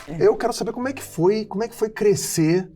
Eu quero saber como é que foi crescer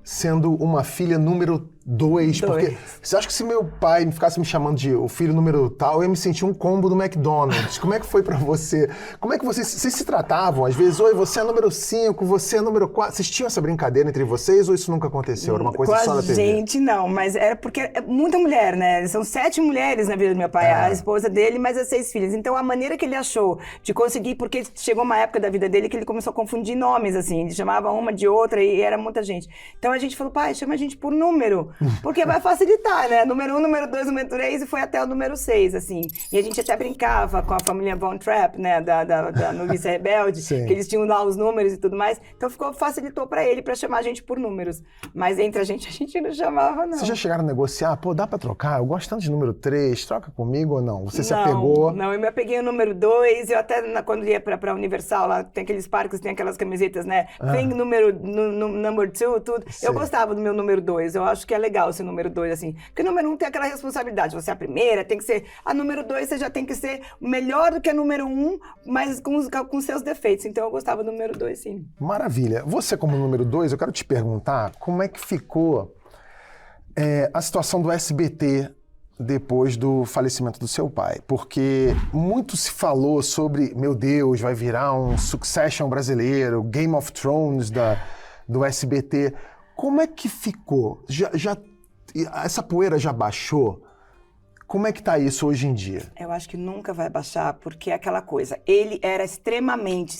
sendo uma filha número 2, porque você acha que se meu pai ficasse me chamando de o filho número tal, eu ia me sentir um combo do McDonald's. Como é que foi pra você? Como é que vocês se tratavam? Às vezes, oi, você é número 5, você é número 4. Vocês tinham essa brincadeira entre vocês ou isso nunca aconteceu? Era uma coisa só na TV? Gente, não, mas era porque é muita mulher, né? São 7 mulheres na vida do meu pai, a esposa dele, mais as 6 filhas. Então, a maneira que ele achou de conseguir, porque chegou uma época da vida dele que ele começou a confundir nomes, assim, ele chamava uma de outra e era muita gente. Então, a gente falou, pai, chama a gente por número, porque vai facilitar, né? Número 1, número 2, número 3 e foi até o número 6, assim. E a gente até brincava com a família Von Trapp, né? Da Noviça Rebelde, que eles tinham lá os números e tudo mais. Então facilitou pra ele, pra chamar a gente por números. Mas entre a gente não chamava, não. Vocês já chegaram a negociar? Pô, dá pra trocar? Eu gosto tanto de número 3, troca comigo ou não? Você se apegou? Não, eu me apeguei ao número 2, eu até quando ia pra Universal, lá tem aqueles parques, tem aquelas camisetas, né? Vem número 2, tudo. Eu gostava do meu número 2, eu acho que é legal esse número 2, assim. Porque o número 1 tem aquela responsabilidade, você é a primeira, tem que ser... A número 2 você já tem que ser melhor do que a número 1, mas com seus defeitos. Então eu gostava do número 2, sim. Maravilha. Você como número 2, eu quero te perguntar como é que ficou a situação do SBT depois do falecimento do seu pai. Porque muito se falou sobre, meu Deus, vai virar um Succession brasileiro, Game of Thrones do SBT. Como é que ficou? Essa poeira já baixou? Como é que tá isso hoje em dia? Eu acho que nunca vai baixar, porque é aquela coisa. Ele era extremamente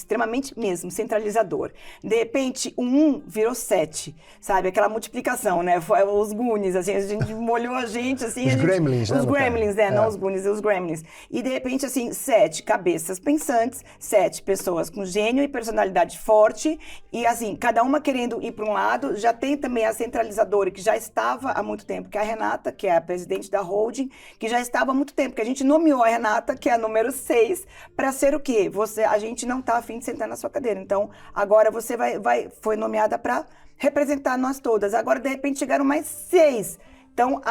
mesmo, centralizador. De repente, o 1 virou 7, sabe? Aquela multiplicação, né? Os Goonies, assim, a gente molhou a gente, assim... Os Gremlins, né? Os Gremlins, não os Goonies, os Gremlins. E, de repente, assim, 7 cabeças pensantes, 7 pessoas com gênio e personalidade forte, e, assim, cada uma querendo ir para um lado. Já tem também a centralizadora, que já estava há muito tempo, que é a Renata, que é a presidente da holding, que já estava há muito tempo, que a gente nomeou a Renata, que é a número 6, para ser o quê? A gente não está afim de sentar na sua cadeira. Então, agora você foi nomeada para representar nós todas. Agora, de repente, chegaram mais 6. Então,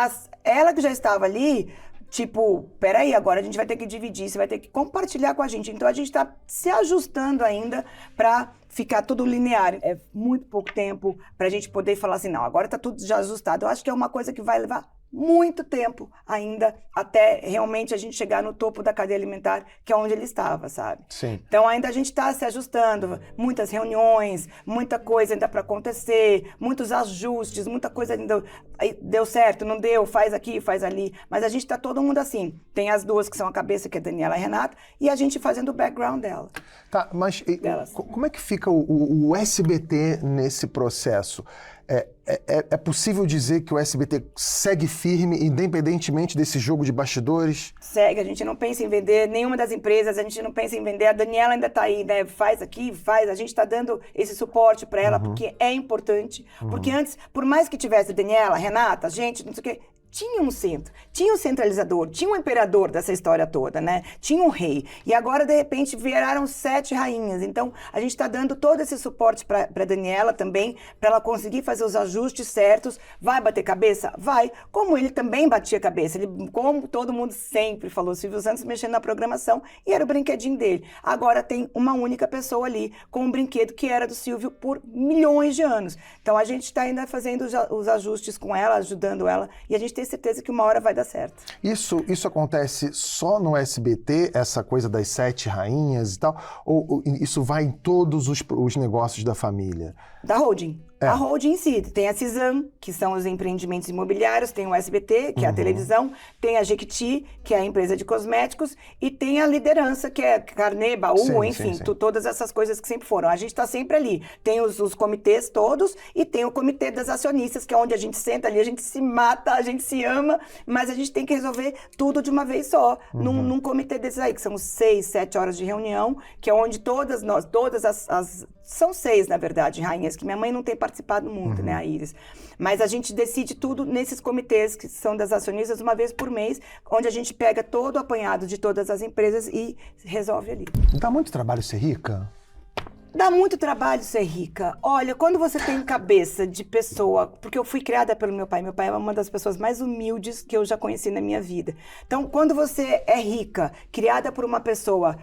ela que já estava ali, tipo, peraí, agora a gente vai ter que dividir, você vai ter que compartilhar com a gente. Então, a gente está se ajustando ainda para ficar tudo linear. É muito pouco tempo para a gente poder falar assim, não, agora está tudo já ajustado. Eu acho que é uma coisa que vai levar muito tempo ainda até realmente a gente chegar no topo da cadeia alimentar, que é onde ele estava, sabe? Sim. Então ainda a gente está se ajustando, muitas reuniões, muita coisa ainda para acontecer, muitos ajustes, muita coisa ainda deu certo, não deu, faz aqui, faz ali, mas a gente está todo mundo assim. Tem as duas que são a cabeça, que é a Daniela e a Renata, e a gente fazendo o background dela. Tá, mas como é que fica o SBT nesse processo? É possível dizer que o SBT segue firme, independentemente desse jogo de bastidores? Segue, a gente não pensa em vender nenhuma das empresas, a gente não pensa em vender. A Daniela ainda está aí, né? Faz aqui, faz. A gente está dando esse suporte para ela, porque é importante. Porque antes, por mais que tivesse a Daniela, a Renata, a gente, não sei o quê, tinha um centro, tinha um centralizador, tinha um imperador dessa história toda, né? Tinha um rei. E agora, de repente, viraram 7 rainhas. Então, a gente está dando todo esse suporte para Daniela também, para ela conseguir fazer os ajustes certos. Vai bater cabeça? Vai. Como ele também batia cabeça. Como todo mundo sempre falou, Silvio Santos mexendo na programação, e era o brinquedinho dele. Agora tem uma única pessoa ali com um brinquedo que era do Silvio por milhões de anos. Então, a gente está ainda fazendo os ajustes com ela, ajudando ela, e a gente tem certeza que uma hora vai dar certo. Isso acontece só no SBT, essa coisa das 7 rainhas e tal? Ou isso vai em todos os negócios da família? Da holding. A holding em si. Tem a Cisam, que são os empreendimentos imobiliários, tem o SBT, que é a televisão, tem a Jequiti, que é a empresa de cosméticos, e tem a liderança, que é Carnê, Baú, enfim, todas essas coisas que sempre foram. A gente está sempre ali. Tem os comitês todos, e tem o comitê das acionistas, que é onde a gente senta ali, a gente se mata, a gente se ama, mas a gente tem que resolver tudo de uma vez só, num comitê desses aí, que são 6, 7 horas de reunião, que é onde todas as são 6, na verdade, rainhas, que minha mãe não tem participado muito, né, a Iris. Mas a gente decide tudo nesses comitês, que são das acionistas, uma vez por mês, onde a gente pega todo o apanhado de todas as empresas e resolve ali. Dá muito trabalho ser rica? Dá muito trabalho ser rica. Olha, quando você tem cabeça de pessoa... Porque eu fui criada pelo meu pai. Meu pai é uma das pessoas mais humildes que eu já conheci na minha vida. Então, quando você é rica, criada por uma pessoa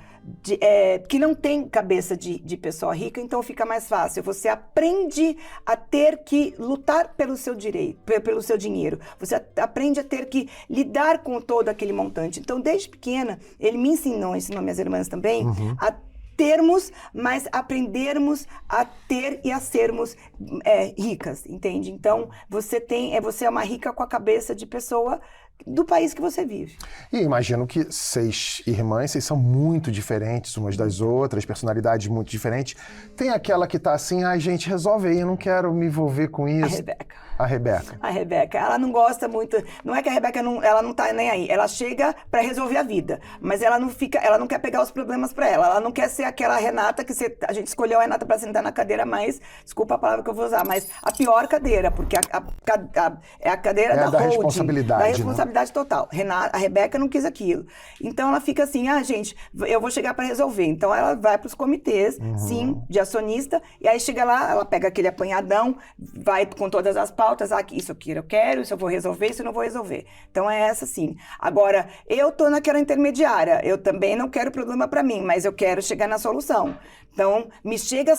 que não tem cabeça de pessoa rica, então fica mais fácil. Você aprende a ter que lutar pelo seu direito, pelo seu dinheiro. Você aprende a ter que lidar com todo aquele montante. Então, desde pequena, ele me ensinou minhas irmãs também, a termos, mas aprendermos a ter e a sermos ricas, entende? Então, você é uma rica com a cabeça de pessoa do país que você vive. E imagino que 6 irmãs, vocês são muito diferentes umas das outras, personalidades muito diferentes. Tem aquela que tá assim, ai gente, resolve aí, eu não quero me envolver com isso. A Rebeca. A Rebeca, ela não gosta muito, não é que a Rebeca ela não tá nem aí, ela chega pra resolver a vida, mas ela não quer pegar os problemas pra ela não quer ser aquela Renata que a gente escolheu a Renata pra sentar na cadeira mais, desculpa a palavra que eu vou usar, mas a pior cadeira, porque é a cadeira da holding, responsabilidade, da responsabilidade total. A Rebeca não quis aquilo. Então ela fica assim, gente, eu vou chegar pra resolver. Então ela vai pros comitês, sim, de acionista, e aí chega lá, ela pega aquele apanhadão, vai com todas as pautas, isso aqui eu quero, isso eu vou resolver, isso eu não vou resolver. Então é essa sim. Agora, eu tô naquela intermediária, eu também não quero problema pra mim, mas eu quero chegar na solução. Então, me chega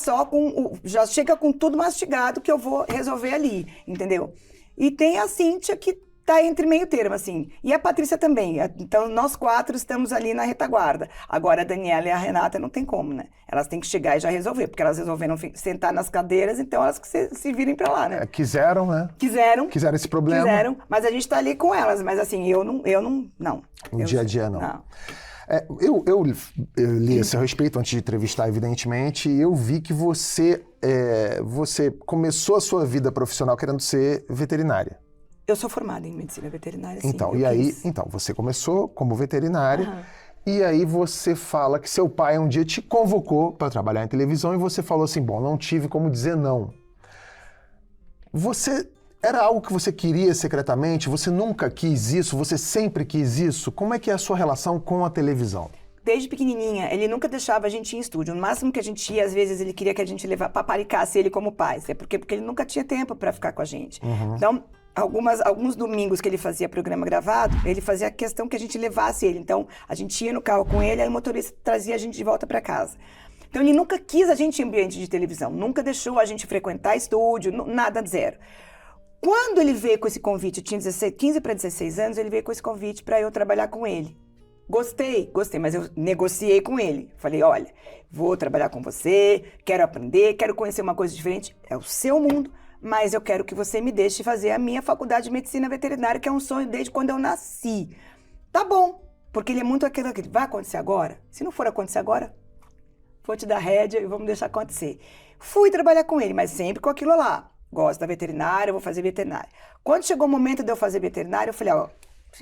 já chega com tudo mastigado que eu vou resolver ali, entendeu? E tem a Cíntia que tá entre meio termo, assim. E a Patrícia também. Então, nós 4 estamos ali na retaguarda. Agora, a Daniela e a Renata não tem como, né? Elas têm que chegar e já resolver, porque elas resolveram sentar nas cadeiras, então elas que se virem pra lá, né? Quiseram, né? Quiseram esse problema. Quiseram, mas a gente tá ali com elas. Mas assim, eu não. No dia a dia, não. Eu li a seu respeito antes de entrevistar, evidentemente, e eu vi que você começou a sua vida profissional querendo ser veterinária. Eu sou formada em medicina veterinária, sim. Então, você começou como veterinária, e aí você fala que seu pai um dia te convocou para trabalhar em televisão e você falou assim, bom, não tive como dizer não. Era algo que você queria secretamente? Você nunca quis isso? Você sempre quis isso? Como é que é a sua relação com a televisão? Desde pequenininha, ele nunca deixava a gente ir em estúdio. No máximo que a gente ia, às vezes, ele queria que a gente paparicasse ele como pai. Porque ele nunca tinha tempo para ficar com a gente. Então, alguns domingos que ele fazia programa gravado, ele fazia questão que a gente levasse ele. Então, a gente ia no carro com ele, aí o motorista trazia a gente de volta para casa. Então, ele nunca quis a gente em ambiente de televisão. Nunca deixou a gente frequentar estúdio, nada, zero. Quando ele veio com esse convite, eu tinha 15 para 16 anos, ele veio com esse convite para eu trabalhar com ele. Gostei, mas eu negociei com ele. Falei, olha, vou trabalhar com você, quero aprender, quero conhecer uma coisa diferente. É o seu mundo, mas eu quero que você me deixe fazer a minha faculdade de medicina veterinária, que é um sonho desde quando eu nasci. Tá bom, porque ele é muito aquele que vai acontecer agora? Se não for acontecer agora, vou te dar rédea e vamos deixar acontecer. Fui trabalhar com ele, mas sempre com aquilo lá. Gosto da veterinária, vou fazer veterinária. Quando chegou o momento de eu fazer veterinária, eu falei,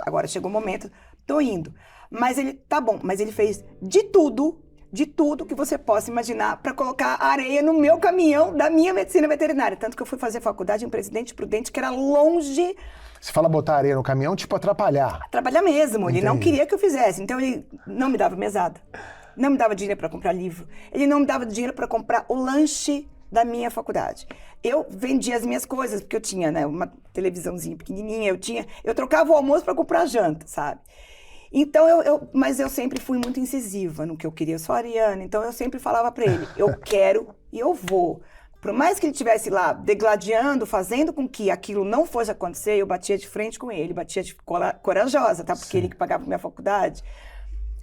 agora chegou o momento, tô indo. Mas ele fez de tudo que você possa imaginar para colocar areia no meu caminhão da minha medicina veterinária. Tanto que eu fui fazer faculdade em Presidente Prudente, que era longe. Você fala botar areia no caminhão, tipo atrapalhar. Atrapalhar mesmo, Entendi. Ele não queria que eu fizesse. Então ele não me dava mesada, não me dava dinheiro para comprar livro, ele não me dava dinheiro para comprar o lanche da minha faculdade. Eu vendia as minhas coisas, porque eu tinha, né, uma televisãozinha pequenininha, eu trocava o almoço para comprar janta, sabe? Então, mas eu sempre fui muito incisiva no que eu queria. Eu sou ariana, então eu sempre falava para ele, eu quero e eu vou. Por mais que ele estivesse lá degladiando, fazendo com que aquilo não fosse acontecer, eu batia de frente com ele, batia de corajosa, tá? Porque ele que pagava minha faculdade.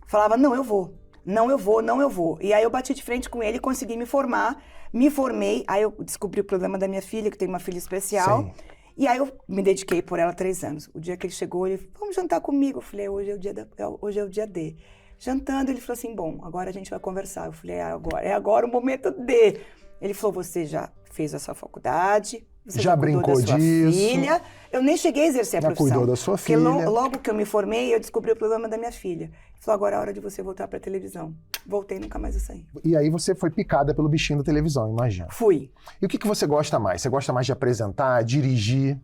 Falava, não, eu vou. Não, eu vou, não, eu vou. E aí eu bati de frente com ele, consegui me formar, me formei, aí eu descobri o problema da minha filha, que tem uma filha especial, Sim. E aí eu me dediquei por ela 3 anos. O dia que ele chegou, ele falou, vamos jantar comigo. Eu falei, hoje é o dia D. Jantando, ele falou assim, bom, agora a gente vai conversar. Eu falei, é agora o momento D. Ele falou, você já fez a sua faculdade, você já brincou da sua disso. Filha. Eu nem cheguei a exercer a profissão. Cuidou da sua filha. Porque logo que eu me formei, eu descobri o problema da minha filha. Ele falou, agora é a hora de você voltar pra televisão. Voltei, nunca mais eu saí. E aí você foi picada pelo bichinho da televisão, imagina. Fui. E o que você gosta mais? Você gosta mais de apresentar, dirigir?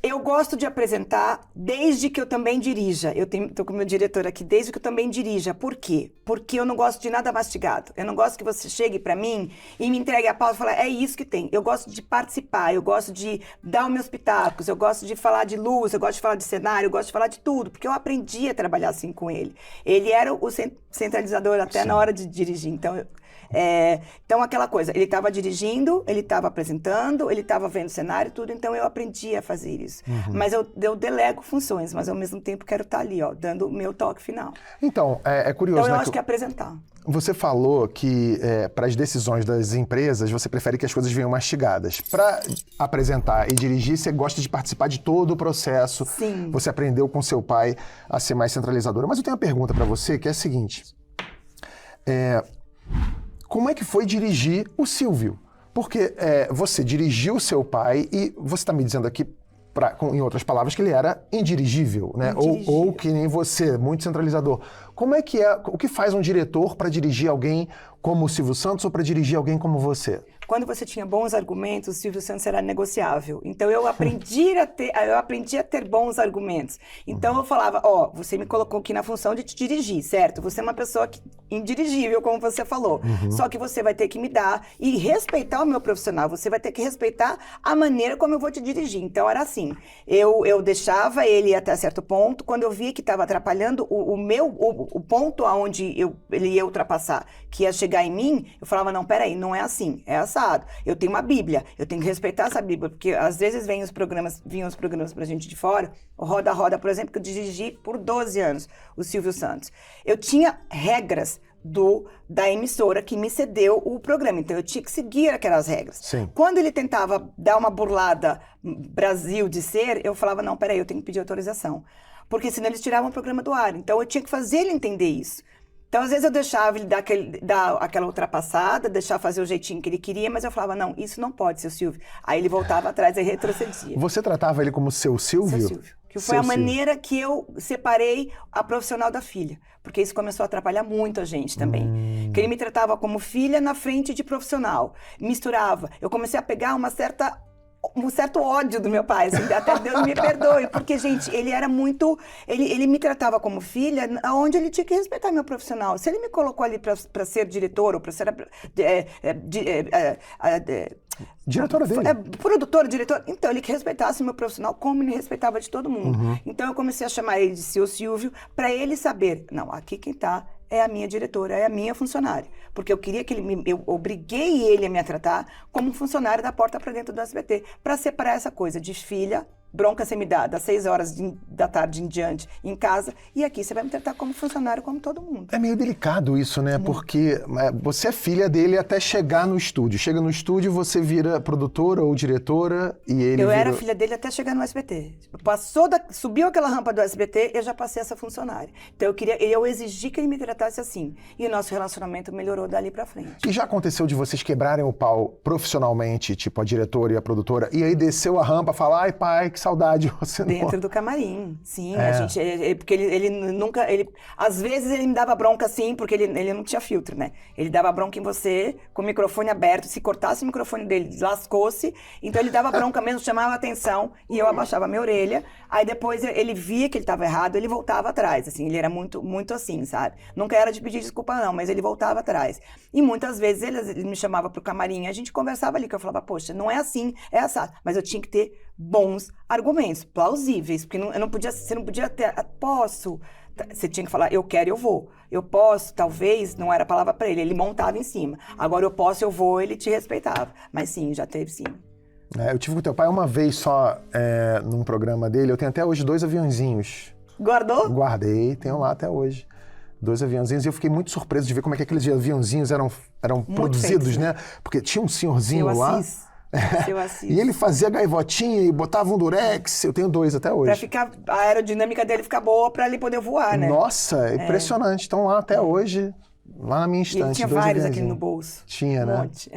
Eu gosto de apresentar desde que eu também dirija. Tô com o meu diretor aqui, desde que eu também dirija. Por quê? Porque eu não gosto de nada mastigado. Eu não gosto que você chegue pra mim e me entregue a pauta e fale, é isso que tem. Eu gosto de participar, eu gosto de dar os meus pitacos, eu gosto de falar de luz, eu gosto de falar de cenário, eu gosto de falar de tudo, porque eu aprendi a trabalhar assim com ele. Ele era o centralizador até na hora de dirigir. Então, aquela coisa, ele estava dirigindo, ele estava apresentando, ele estava vendo o cenário, tudo, então eu aprendi a fazer isso. Mas eu delego funções, mas ao mesmo tempo quero estar ali, ó, dando o meu toque final. Então, é curioso, Então eu né, acho que é apresentar. Você falou que para as decisões das empresas, você prefere que as coisas venham mastigadas. Para apresentar e dirigir, você gosta de participar de todo o processo. Sim. Você aprendeu com seu pai a ser mais centralizadora. Mas eu tenho uma pergunta para você, que é a seguinte. Como é que foi dirigir o Silvio? Porque você dirigiu o seu pai e você está me dizendo aqui, em outras palavras, que ele era indirigível, né? Ou que nem você, muito centralizador. Como é que o que faz um diretor para dirigir alguém como o Silvio Santos ou para dirigir alguém como você? Quando você tinha bons argumentos, o Silvio Santos era negociável. Então, eu aprendi a ter bons argumentos. Então, eu falava, você me colocou aqui na função de te dirigir, certo? Você é uma pessoa indirigível, como você falou. Só que você vai ter que me dar e respeitar o meu profissional. Você vai ter que respeitar a maneira como eu vou te dirigir. Então, era assim. Eu deixava ele ir até certo ponto. Quando eu via que estava atrapalhando o ponto aonde ele ia ultrapassar, que ia chegar em mim, eu falava, não, peraí, não é assim, é assado. Eu tenho uma Bíblia, eu tenho que respeitar essa Bíblia, porque às vezes vinham os programas pra gente de fora, o Roda Roda, por exemplo, que eu dirigi por 12 anos, o Silvio Santos. Eu tinha regras da emissora que me cedeu o programa, então eu tinha que seguir aquelas regras. Sim. Quando ele tentava dar uma burlada Brasil de ser, eu falava, não, peraí, eu tenho que pedir autorização. Porque senão eles tiravam o programa do ar. Então eu tinha que fazer ele entender isso. Então, às vezes, eu deixava ele dar aquela ultrapassada, deixar fazer o jeitinho que ele queria, mas eu falava, não, isso não pode, seu Silvio. Aí ele voltava atrás e retrocedia. Você tratava ele como seu Silvio? Seu Silvio. Que foi a maneira que eu separei a profissional da filha. Porque isso começou a atrapalhar muito a gente também. Que ele me tratava como filha na frente de profissional. Misturava. Eu comecei a pegar um certo ódio do meu pai, assim, até Deus me perdoe, porque, gente, ele era muito... Ele me tratava como filha, onde ele tinha que respeitar meu profissional. Se ele me colocou ali para ser diretor, ou para ser... diretora dele. Produtora, diretor. Então, ele que respeitasse o meu profissional como ele respeitava de todo mundo. Então, eu comecei a chamar ele de seu Silvio, para ele saber, não, aqui quem tá é a minha diretora, é a minha funcionária. Porque eu queria que eu obriguei ele a me tratar como funcionário da porta para dentro do SBT, para separar essa coisa de filha, bronca você me dá das 6 horas da tarde em diante em casa, e aqui você vai me tratar como funcionário, como todo mundo. É meio delicado isso, né? Porque você é filha dele até chegar no estúdio. Chega no estúdio, você vira produtora ou diretora e ele Eu era filha dele até chegar no SBT. Subiu aquela rampa do SBT, eu já passei essa funcionária. Então eu exigi que ele me tratasse assim. E o nosso relacionamento melhorou dali pra frente. E já aconteceu de vocês quebrarem o pau profissionalmente, tipo a diretora e a produtora, e aí desceu a rampa e fala, ai pai, que saudade, você Dentro do camarim, sim. A gente, porque ele nunca... às vezes ele me dava bronca assim, porque ele não tinha filtro, né? Ele dava bronca em você com o microfone aberto. Se cortasse o microfone dele, lascou-se. Então ele dava bronca mesmo, chamava a atenção e eu abaixava a minha orelha. Aí depois ele via que ele estava errado, ele voltava atrás. Assim, ele era muito, muito assim, sabe? Nunca era de pedir desculpa não, mas ele voltava atrás. E muitas vezes ele me chamava pro camarim, a gente conversava ali, que eu falava, poxa, não é assim, é assado. Mas eu tinha que ter bons argumentos, plausíveis, porque você não podia ter, posso, você tinha que falar, eu quero, eu vou, eu posso, talvez, não era a palavra para ele montava em cima, agora eu posso, eu vou, ele te respeitava, mas sim, já teve sim. Eu tive com teu pai uma vez só num programa dele, eu tenho até hoje 2 aviãozinhos. Guardou? Guardei, tenho lá até hoje. 2 aviãozinhos, e eu fiquei muito surpreso de ver como é que aqueles aviãozinhos eram produzidos, feitos, né? Porque tinha um senhorzinho lá. E ele fazia gaivotinha e botava um durex. Eu tenho 2 até hoje. Pra ficar, a aerodinâmica dele ficar boa pra ele poder voar, né? Nossa, impressionante. Estão lá até hoje, lá na minha estante. E ele tinha vários aqui no bolso. Tinha, né? Um monte,